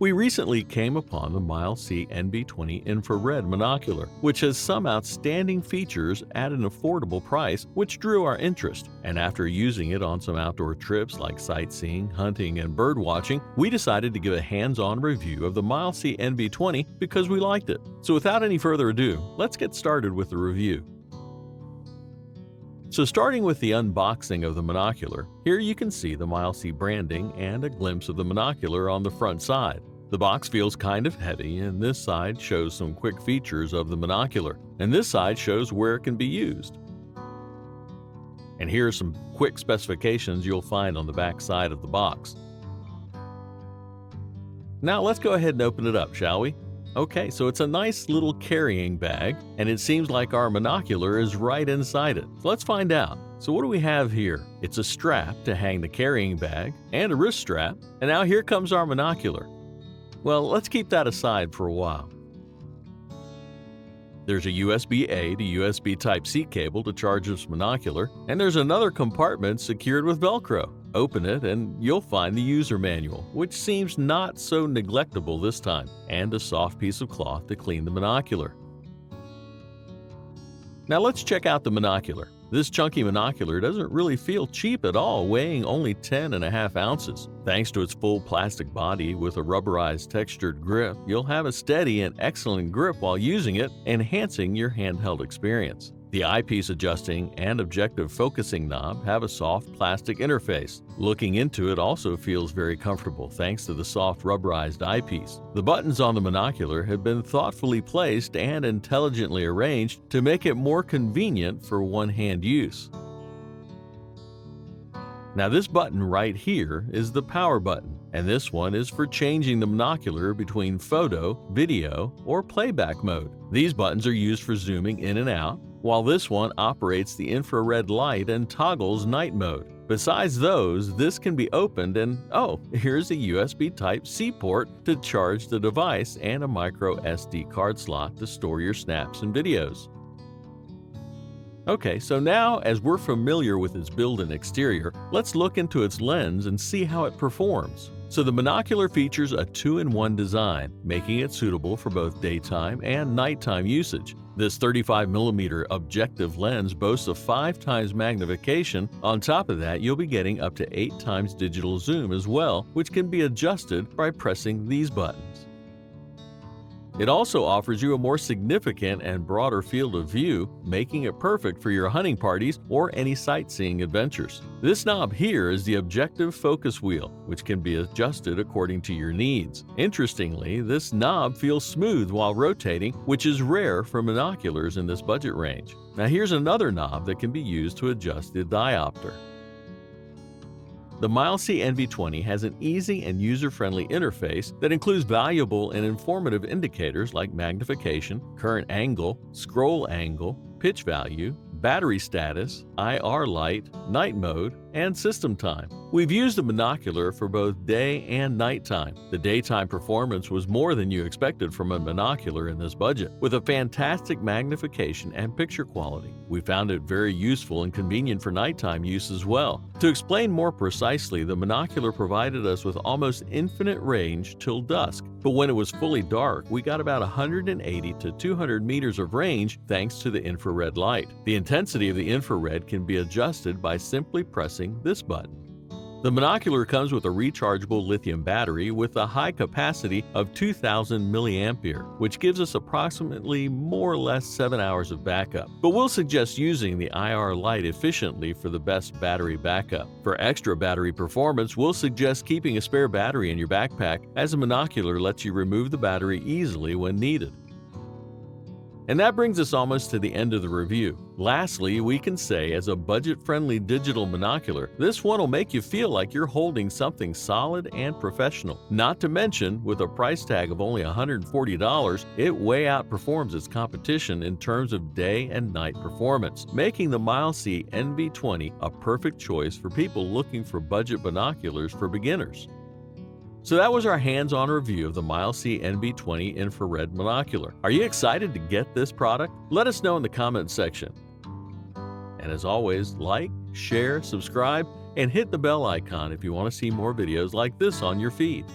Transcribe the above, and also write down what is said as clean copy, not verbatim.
We recently came upon the Mileseey NV20 Infrared Monocular, which has some outstanding features at an affordable price, which drew our interest. And after using it on some outdoor trips like sightseeing, hunting, and bird watching, we decided to give a hands-on review of the Mileseey NV20 because we liked it. So without any further ado, let's get started with the review. So starting with the unboxing of the monocular, here you can see the Mileseey branding and a glimpse of the monocular on the front side. The box feels kind of heavy, and this side shows some quick features of the monocular, and this side shows where it can be used. And here are some quick specifications you'll find on the back side of the box. Now let's go ahead and open it up, shall we? Okay, so it's a nice little carrying bag, and it seems like our monocular is right inside it. So let's find out. So what do we have here? It's a strap to hang the carrying bag and a wrist strap, and now here comes our monocular. Well, let's keep that aside for a while. There's a USB-A to USB Type-C cable to charge this monocular, and there's another compartment secured with Velcro. Open it and you'll find the user manual, which seems not so neglectable this time, and a soft piece of cloth to clean the monocular. Now let's check out the monocular. This chunky monocular doesn't really feel cheap at all, weighing only 10.5 ounces. Thanks to its full plastic body with a rubberized textured grip, you'll have a steady and excellent grip while using it, enhancing your handheld experience. The eyepiece adjusting and objective focusing knob have a soft plastic interface. Looking into it also feels very comfortable thanks to the soft rubberized eyepiece. The buttons on the monocular have been thoughtfully placed and intelligently arranged to make it more convenient for one-hand use. Now this button right here is the power button, and this one is for changing the monocular between photo, video, or playback mode. These buttons are used for zooming in and out, while this one operates the infrared light and toggles night mode. Besides those, this can be opened and here's a USB Type-C port to charge the device and a micro SD card slot to store your snaps and videos. Okay, so now as we're familiar with its build and exterior, let's look into its lens and see how it performs. So the monocular features a 2-in-1 design, making it suitable for both daytime and nighttime usage. This 35mm objective lens boasts a 5 times magnification. On top of that, you'll be getting up to 8 times digital zoom as well, which can be adjusted by pressing these buttons. It also offers you a more significant and broader field of view, making it perfect for your hunting parties or any sightseeing adventures. This knob here is the objective focus wheel, which can be adjusted according to your needs. Interestingly, this knob feels smooth while rotating, which is rare for monoculars in this budget range. Now here's another knob that can be used to adjust the diopter. The Mileseey NV20 has an easy and user-friendly interface that includes valuable and informative indicators like magnification, current angle, scroll angle, pitch value, battery status, IR light, night mode, and system time. We've used the monocular for both day and nighttime. The daytime performance was more than you expected from a monocular in this budget, with a fantastic magnification and picture quality. We found it very useful and convenient for nighttime use as well. To explain more precisely, the monocular provided us with almost infinite range till dusk, but when it was fully dark, we got about 180 to 200 meters of range thanks to the infrared light. The intensity of the infrared can be adjusted by simply pressing this button. The monocular comes with a rechargeable lithium battery with a high capacity of 2000 mAh, which gives us approximately more or less 7 hours of backup. But we'll suggest using the IR light efficiently for the best battery backup. For extra battery performance, we'll suggest keeping a spare battery in your backpack, as a monocular lets you remove the battery easily when needed. And that brings us almost to the end of the review. Lastly, we can say as a budget-friendly digital monocular, this one will make you feel like you're holding something solid and professional. Not to mention, with a price tag of only $140, it way outperforms its competition in terms of day and night performance, making the Mileseey NV20 a perfect choice for people looking for budget binoculars for beginners. So that was our hands-on review of the Mileseey NV20 Infrared Monocular. Are you excited to get this product? Let us know in the comments section. And as always, like, share, subscribe, and hit the bell icon if you want to see more videos like this on your feed.